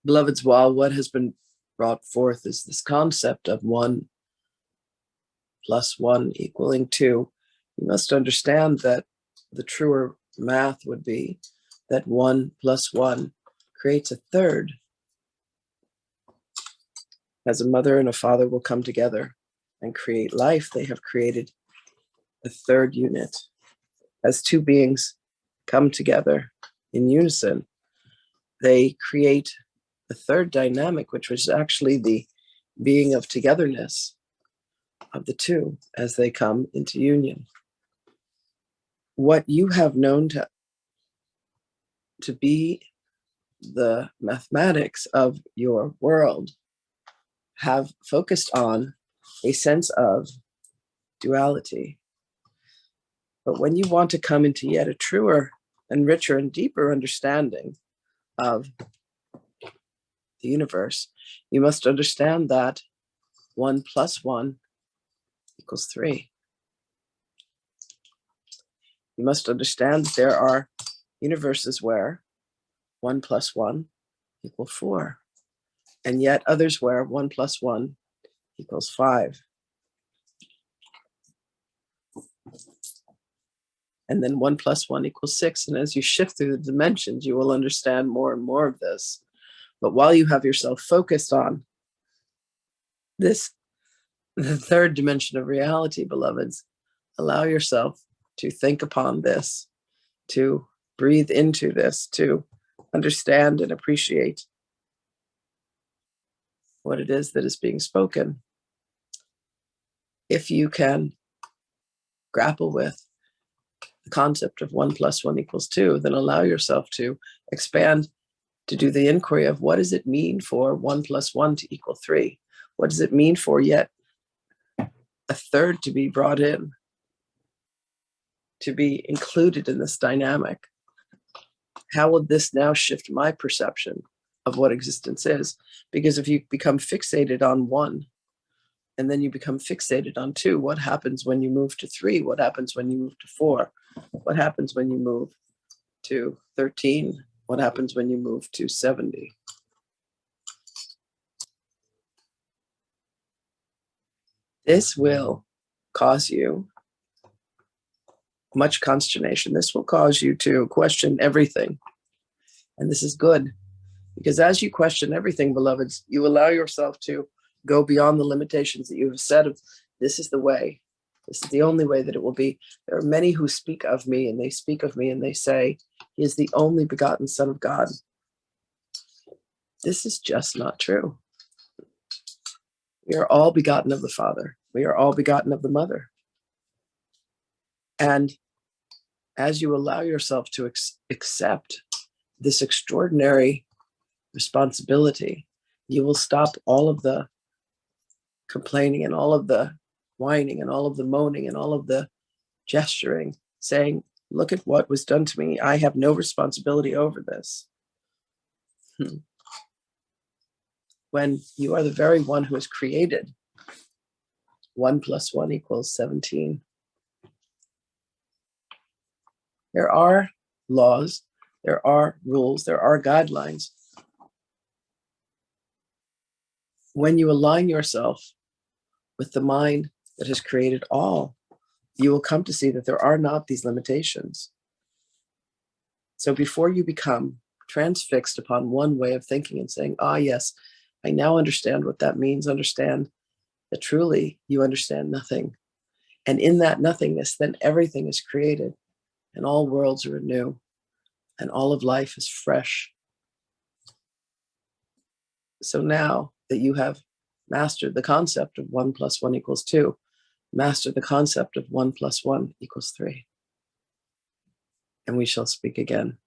Beloveds, while what has been brought forth is this concept of 1 plus 1 equaling 2, you must understand that the truer math would be that 1 plus 1 creates a third. As a mother and a father will come together and create life, they have created a third unit. As two beings come together in unison, they create a third dynamic, which was actually the being of togetherness of the two as they come into union. What you have known to be the mathematics of your world have focused on a sense of duality. But when you want to come into yet a truer and richer and deeper understanding of the universe, you must understand that 1 plus 1 equals 3. You must understand that there are universes where 1 plus 1 equals 4, and yet others where 1 plus 1 equals 5. And then 1 plus 1 equals 6. And as you shift through the dimensions, you will understand more and more of this. But while you have yourself focused on this, the third dimension of reality, beloveds, allow yourself to think upon this, to breathe into this, to understand and appreciate what it is that is being spoken. If you can grapple with the concept of 1 plus 1 equals 2, then allow yourself to expand, to do the inquiry of what does it mean for 1 plus 1 to equal 3? What does it mean for yet a third to be brought in, to be included in this dynamic? How will this now shift my perception of what existence is? Because if you become fixated on 1, and then you become fixated on 2, what happens when you move to 3? What happens when you move to 4? What happens when you move to 13? What happens when you move to 70? This will cause you much consternation. This will cause you to question everything. And this is good, because as you question everything, beloveds, you allow yourself to go beyond the limitations that you have said of this is the way. This is the only way that it will be. There are many who speak of me, and they speak of me and they say, he is the only begotten Son of God. This is just not true. We are all begotten of the Father. We are all begotten of the Mother. And as you allow yourself to accept this extraordinary responsibility, you will stop all of the complaining and all of the whining and all of the moaning and all of the gesturing, saying, look at what was done to me. I have no responsibility over this. When you are the very one who has created 1 plus 1 equals 17. There are laws, there are rules, there are guidelines. When you align yourself with the mind that has created all, you will come to see that there are not these limitations. So before you become transfixed upon one way of thinking and saying, ah, yes, I now understand what that means, understand that truly you understand nothing. And in that nothingness, then everything is created and all worlds are anew and all of life is fresh. So now that you have mastered the concept of 1 plus 1 equals 2, master the concept of 1 plus 1 equals 3. And we shall speak again.